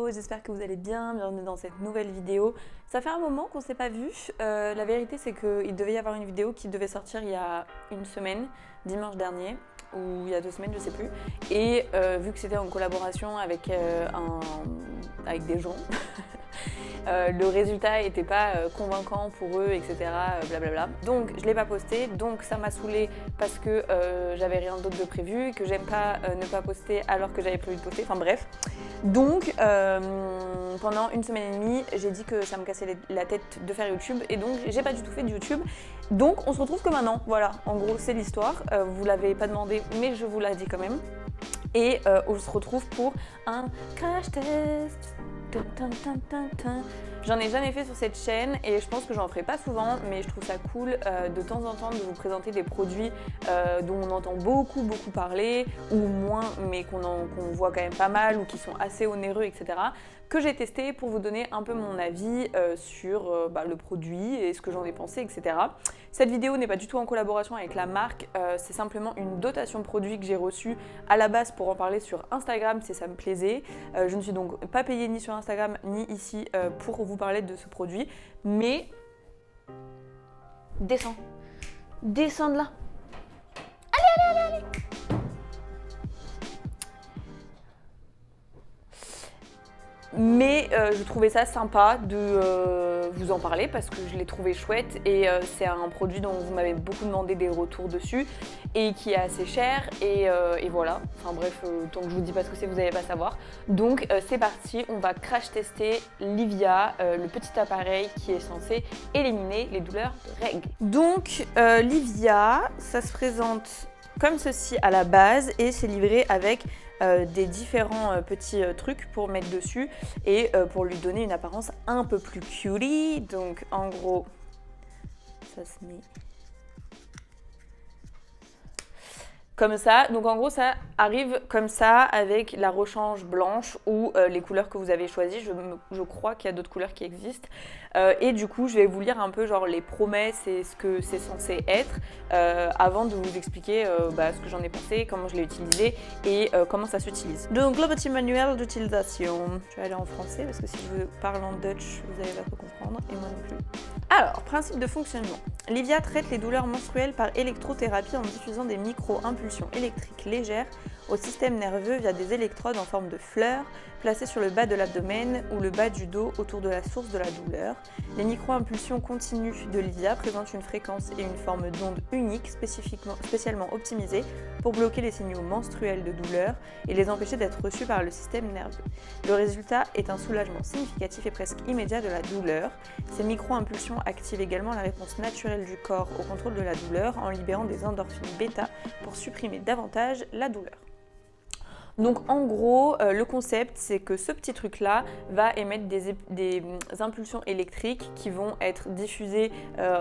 Hello, j'espère que vous allez bien, bienvenue dans cette nouvelle vidéo. Ça fait un moment qu'on ne s'est pas vu, la vérité c'est qu'il devait y avoir une vidéo qui devait sortir il y a une semaine, dimanche dernier, ou il y a 2 semaines, je sais plus. Et vu que c'était en collaboration avec des gens, le résultat n'était pas convaincant pour eux, etc. Blablabla. Donc je ne l'ai pas posté, donc ça m'a saoulée parce que j'avais rien d'autre de prévu, que j'aime pas ne pas poster alors que j'avais prévu de poster, enfin bref. Donc pendant 1 semaine et demie, j'ai dit que ça me cassait la tête de faire YouTube et donc j'ai pas du tout fait de YouTube. Donc on se retrouve que maintenant, voilà, en gros c'est l'histoire, vous l'avez pas demandé mais je vous l'ai dit quand même. Et on se retrouve pour un crash test. J'en ai jamais fait sur cette chaîne et je pense que j'en ferai pas souvent, mais je trouve ça cool de temps en temps de vous présenter des produits dont on entend beaucoup parler, ou moins, mais qu'on voit quand même pas mal, ou qui sont assez onéreux, etc. que j'ai testé pour vous donner un peu mon avis sur le produit et ce que j'en ai pensé, etc. Cette vidéo n'est pas du tout en collaboration avec la marque, c'est simplement une dotation de produit que j'ai reçue à la base pour en parler sur Instagram si ça me plaisait. Je ne suis donc pas payée ni sur Instagram ni ici pour vous parler de ce produit, mais descends de là. Allez. Mais je trouvais ça sympa de vous en parler parce que je l'ai trouvé chouette et c'est un produit dont vous m'avez beaucoup demandé des retours dessus et qui est assez cher et voilà. Enfin bref, tant que je vous dis pas ce que c'est, vous n'allez pas savoir. Donc c'est parti, on va crash tester Livia, le petit appareil qui est censé éliminer les douleurs de règles. Donc Livia, ça se présente comme ceci à la base et c'est livré avec des différents petits trucs pour mettre dessus et pour lui donner une apparence un peu plus cutie. Donc en gros, ça se met comme ça. Donc en gros ça arrive comme ça avec la rechange blanche ou les couleurs que vous avez choisies. Je crois qu'il y a d'autres couleurs qui existent. Et du coup je vais vous lire un peu genre les promesses et ce que c'est censé être avant de vous expliquer ce que j'en ai pensé, comment je l'ai utilisé et comment ça s'utilise. Donc le petit manuel d'utilisation. Je vais aller en français parce que si je parle en Dutch vous n'allez pas trop comprendre et moi non plus. Alors, principe de fonctionnement. Livia traite les douleurs menstruelles par électrothérapie en diffusant des micro-impulsions électriques légères au système nerveux via des électrodes en forme de fleurs placées sur le bas de l'abdomen ou le bas du dos autour de la source de la douleur. Les micro-impulsions continues de Livia présentent une fréquence et une forme d'onde unique spécialement optimisées pour bloquer les signaux menstruels de douleur et les empêcher d'être reçus par le système nerveux. Le résultat est un soulagement significatif et presque immédiat de la douleur. Ces micro-impulsions activent également la réponse naturelle du corps au contrôle de la douleur en libérant des endorphines bêta pour supprimer davantage la douleur. Donc en gros, le concept c'est que ce petit truc là va émettre des impulsions électriques qui vont être diffusées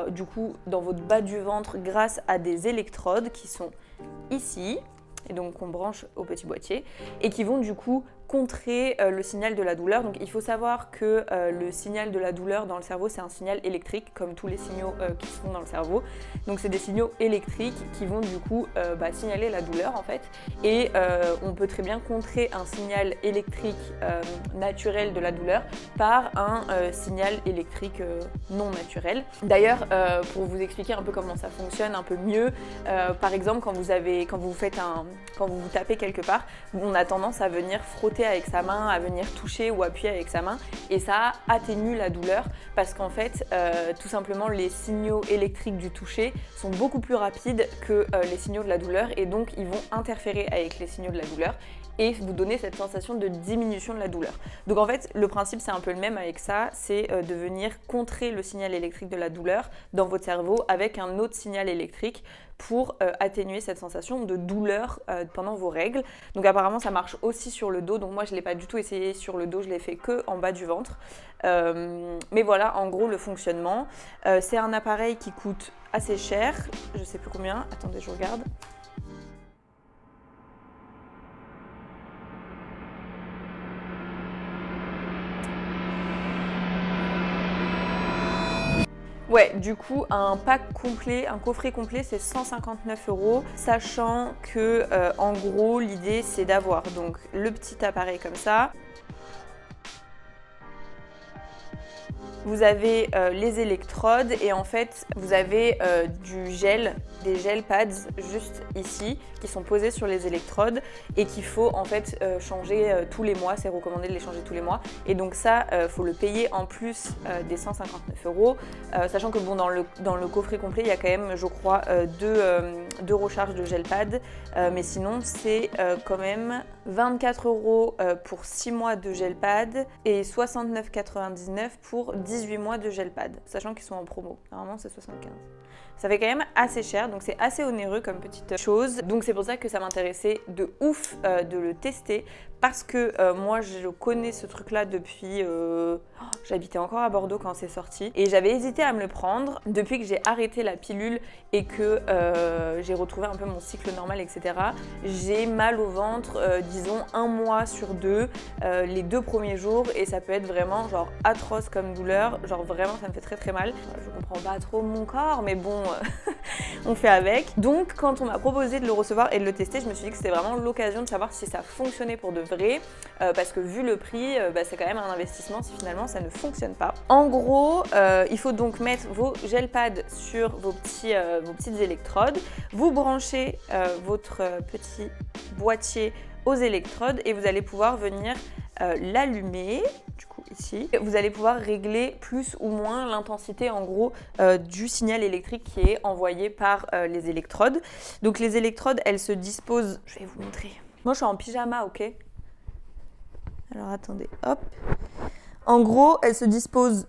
du coup dans votre bas du ventre grâce à des électrodes qui sont ici et donc qu'on branche au petit boîtier et qui vont du coup contrer le signal de la douleur. Donc il faut savoir que le signal de la douleur dans le cerveau c'est un signal électrique comme tous les signaux qui se font dans le cerveau. Donc c'est des signaux électriques qui vont du coup signaler la douleur en fait et on peut très bien contrer un signal électrique naturel de la douleur par un signal électrique non naturel. D'ailleurs pour vous expliquer un peu comment ça fonctionne un peu mieux, par exemple quand vous tapez quelque part, on a tendance à venir frotter avec sa main, à venir toucher ou appuyer avec sa main et ça atténue la douleur parce qu'en fait tout simplement les signaux électriques du toucher sont beaucoup plus rapides que les signaux de la douleur et donc ils vont interférer avec les signaux de la douleur et vous donner cette sensation de diminution de la douleur. Donc en fait le principe c'est un peu le même avec ça, c'est de venir contrer le signal électrique de la douleur dans votre cerveau avec un autre signal électrique pour atténuer cette sensation de douleur pendant vos règles. Donc apparemment ça marche aussi sur le dos, donc moi je ne l'ai pas du tout essayé sur le dos, je l'ai fait que en bas du ventre. Mais voilà en gros le fonctionnement. C'est un appareil qui coûte assez cher, je sais plus combien, attendez je regarde. Ouais, du coup, un pack complet, un coffret complet, c'est 159 €, sachant que, en gros, l'idée, c'est d'avoir donc le petit appareil comme ça. Vous avez les électrodes et en fait vous avez du gel, des gel pads juste ici qui sont posés sur les électrodes et qu'il faut en fait changer tous les mois, c'est recommandé de les changer tous les mois et donc ça faut le payer en plus des 159 €, sachant que bon dans le coffret complet il y a quand même je crois deux recharges de gel pad, mais sinon c'est quand même 24 € pour 6 mois de gel pad et 69,99 € pour 18 mois de gel pad, sachant qu'ils sont en promo. Normalement, c'est 75. Ça fait quand même assez cher, donc c'est assez onéreux comme petite chose. Donc c'est pour ça que ça m'intéressait de ouf de le tester, parce que moi je connais ce truc-là depuis... j'habitais encore à Bordeaux quand c'est sorti, et j'avais hésité à me le prendre. Depuis que j'ai arrêté la pilule et que j'ai retrouvé un peu mon cycle normal, etc., j'ai mal au ventre, disons 1 mois sur 2, les 2 premiers jours, et ça peut être vraiment genre atroce comme douleur, genre vraiment ça me fait très très mal. Je comprends pas trop mon corps, mais bon, on fait avec. Donc quand on m'a proposé de le recevoir et de le tester, je me suis dit que c'était vraiment l'occasion de savoir si ça fonctionnait pour de vrai, parce que vu le prix, c'est quand même un investissement si finalement ça ne fonctionne pas. En gros, il faut donc mettre vos gel pads sur vos petites électrodes, vous branchez votre petit boîtier aux électrodes et vous allez pouvoir venir l'allumer, du coup ici. Vous allez pouvoir régler plus ou moins l'intensité en gros du signal électrique qui est envoyé par les électrodes. Donc les électrodes, elles se disposent, je vais vous montrer. Moi je suis en pyjama, ok? Alors attendez, hop. En gros, elles se disposent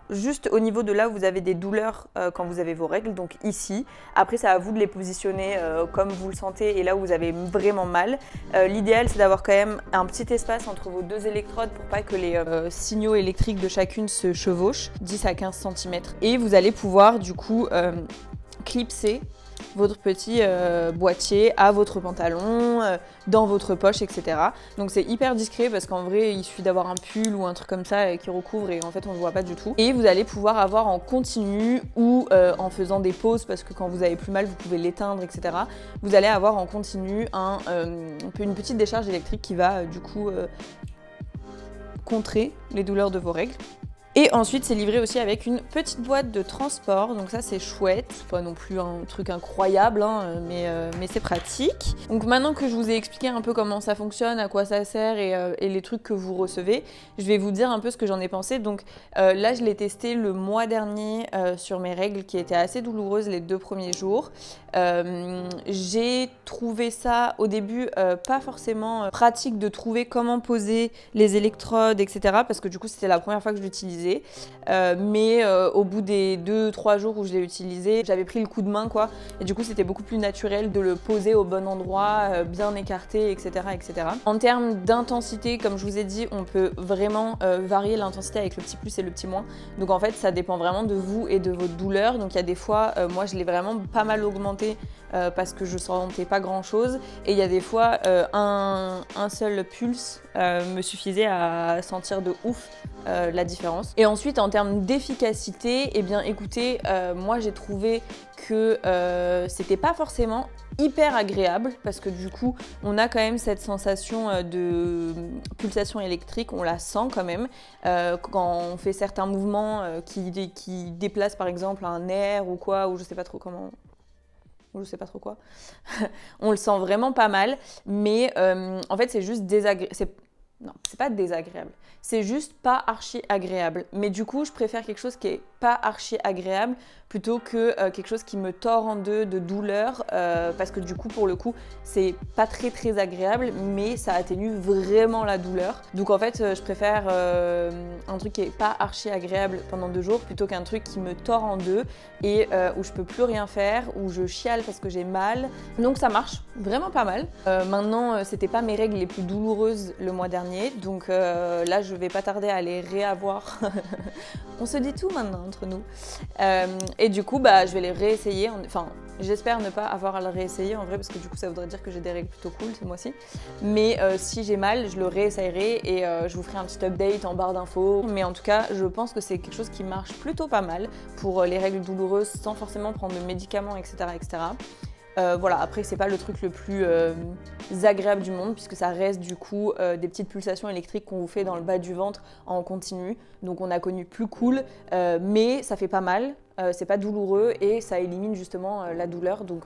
juste au niveau de là où vous avez des douleurs quand vous avez vos règles, donc ici. Après, c'est à vous de les positionner comme vous le sentez et là où vous avez vraiment mal. L'idéal, c'est d'avoir quand même un petit espace entre vos 2 électrodes pour pas que les signaux électriques de chacune se chevauchent, 10 à 15 cm. Et vous allez pouvoir du coup clipser votre petit boîtier à votre pantalon, dans votre poche, etc. Donc c'est hyper discret parce qu'en vrai il suffit d'avoir un pull ou un truc comme ça qui recouvre et en fait on ne voit pas du tout. Et vous allez pouvoir avoir en continu ou en faisant des pauses, parce que quand vous avez plus mal vous pouvez l'éteindre, etc. Vous allez avoir en continu une petite décharge électrique qui va du coup contrer les douleurs de vos règles. Et ensuite, c'est livré aussi avec une petite boîte de transport, donc ça c'est chouette. C'est pas non plus un truc incroyable, hein, mais c'est pratique. Donc maintenant que je vous ai expliqué un peu comment ça fonctionne, à quoi ça sert et les trucs que vous recevez, je vais vous dire un peu ce que j'en ai pensé. Donc là, je l'ai testé le mois dernier sur mes règles qui étaient assez douloureuses les 2 premiers jours. J'ai trouvé ça au début pas forcément pratique de trouver comment poser les électrodes, etc. parce que du coup c'était la première fois que je l'utilisais. Mais au bout des 2-3 jours où je l'ai utilisé, j'avais pris le coup de main quoi, et du coup c'était beaucoup plus naturel de le poser au bon endroit, bien écarté, etc., etc. En termes d'intensité, comme je vous ai dit, on peut vraiment varier l'intensité avec le petit plus et le petit moins. Donc en fait ça dépend vraiment de vous et de votre douleur. Donc il y a des fois, moi je l'ai vraiment pas mal augmenté parce que je sentais pas grand chose, et il y a des fois un seul pulse me suffisait à sentir de ouf la différence. Et ensuite en termes d'efficacité, eh bien écoutez, moi j'ai trouvé que c'était pas forcément hyper agréable, parce que du coup on a quand même cette sensation de pulsation électrique, on la sent quand même quand on fait certains mouvements qui déplacent par exemple un nerf ou quoi, ou je sais pas trop comment, ou je sais pas trop quoi. On le sent vraiment pas mal, mais en fait c'est juste désagréable. Non, c'est pas désagréable, c'est juste pas archi agréable. Mais du coup, je préfère quelque chose qui est pas archi agréable plutôt que quelque chose qui me tord en deux de douleur, parce que du coup, pour le coup, c'est pas très très agréable, mais ça atténue vraiment la douleur. Donc en fait, je préfère un truc qui est pas archi agréable pendant 2 jours plutôt qu'un truc qui me tord en deux et où je peux plus rien faire, où je chiale parce que j'ai mal. Donc ça marche vraiment pas mal. Maintenant, c'était pas mes règles les plus douloureuses le mois dernier, donc là, je vais pas tarder à les réavoir. On se dit tout maintenant entre nous. Et du coup, je vais les réessayer. Enfin, j'espère ne pas avoir à le réessayer en vrai, parce que du coup, ça voudrait dire que j'ai des règles plutôt cool ce mois-ci. Mais si j'ai mal, je le réessayerai et je vous ferai un petit update en barre d'infos. Mais en tout cas, je pense que c'est quelque chose qui marche plutôt pas mal pour les règles douloureuses sans forcément prendre de médicaments, etc., etc. Voilà, après c'est pas le truc le plus agréable du monde puisque ça reste du coup des petites pulsations électriques qu'on vous fait dans le bas du ventre en continu. Donc on a connu plus cool, mais ça fait pas mal, c'est pas douloureux et ça élimine justement la douleur. Donc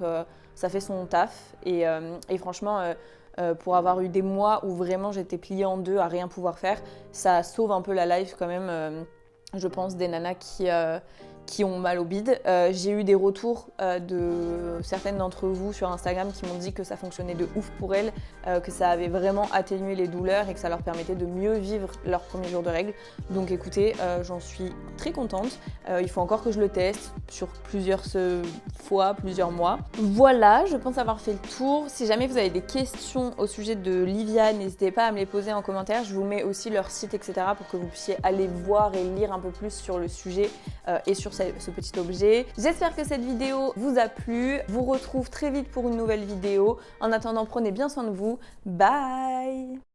ça fait son taf et franchement pour avoir eu des mois où vraiment j'étais pliée en deux à rien pouvoir faire, ça sauve un peu la life quand même, je pense, des nanas qui ont mal au bide. J'ai eu des retours de certaines d'entre vous sur Instagram qui m'ont dit que ça fonctionnait de ouf pour elles, que ça avait vraiment atténué les douleurs et que ça leur permettait de mieux vivre leurs premiers jours de règles. Donc écoutez, j'en suis très contente. Il faut encore que je le teste sur plusieurs fois, plusieurs mois. Voilà, je pense avoir fait le tour. Si jamais vous avez des questions au sujet de Livia, n'hésitez pas à me les poser en commentaire. Je vous mets aussi leur site, etc. pour que vous puissiez aller voir et lire un peu plus sur le sujet et sur ce petit objet. J'espère que cette vidéo vous a plu. Je vous retrouve très vite pour une nouvelle vidéo. En attendant, prenez bien soin de vous. Bye!